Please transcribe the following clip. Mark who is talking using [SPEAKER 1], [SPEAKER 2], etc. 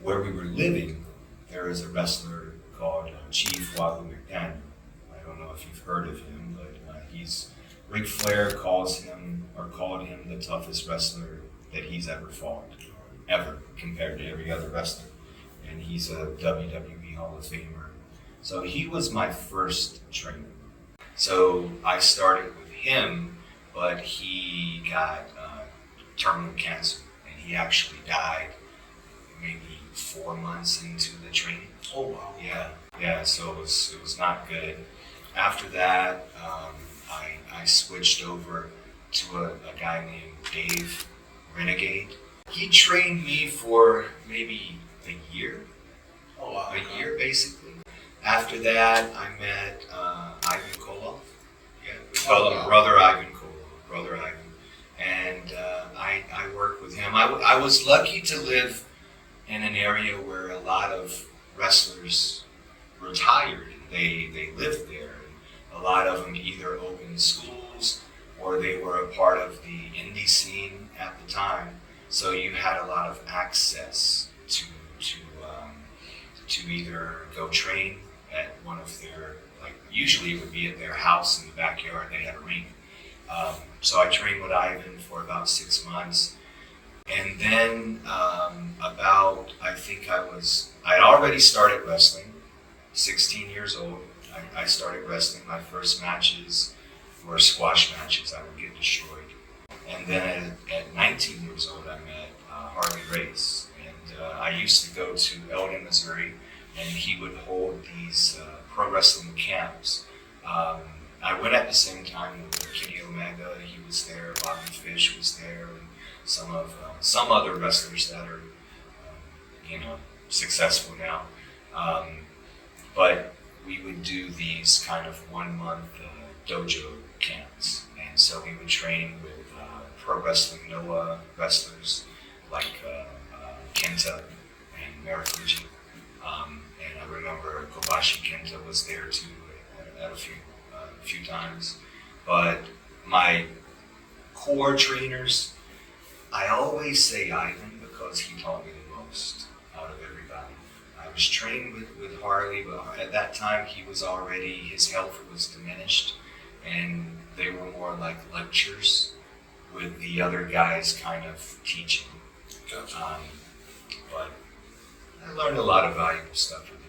[SPEAKER 1] where we were living, there is a wrestler called Chief Wahoo McDaniels. I don't know if you've heard of him, but he's Ric Flair called him the toughest wrestler that he's ever fought, ever, compared to every other wrestler. And he's a WWE Hall of Famer. So he was my first trainer. So I started with him, but he got terminal cancer, and he actually died maybe 4 months into the training.
[SPEAKER 2] Oh wow!
[SPEAKER 1] Yeah. So it was not good. After that, I switched over to a guy named Dave Renegade. He trained me for maybe a year.
[SPEAKER 2] Oh wow!
[SPEAKER 1] A year basically. After that, I met Ivan Koloff. Yeah, we call him Brother Ivan Koloff. Brother Ivan. And I worked with him. I was lucky to live in an area where a lot of wrestlers retired. They lived there. And a lot of them either opened schools or they were a part of the indie scene at the time. So you had a lot of access to either go train at one of their, like usually it would be at their house in the backyard. They had a ring. So I trained with Ivan for about 6 months. And then I'd already started wrestling, 16 years old. I started wrestling. My first matches were squash matches. I would get destroyed. And then at 19 years old, I met Harley Race. And I used to go to Eldon, Missouri, and he would hold these pro wrestling camps. I went at the same time with Kenny Omega. He was there. Bobby Fish was there, and some other wrestlers that are successful now. But we would do these kind of 1 month dojo camps, and so we would train with pro wrestling Noah wrestlers like Kenta and Marafuji. And I remember Kobashi Kenta was there too at a few times. But my core trainers, I always say Ivan because he taught me the most out of everybody. I was trained with Harley, but at that time his health was diminished, and they were more like lectures with the other guys kind of teaching.
[SPEAKER 2] Gotcha.
[SPEAKER 1] But I learned a lot of valuable stuff with him.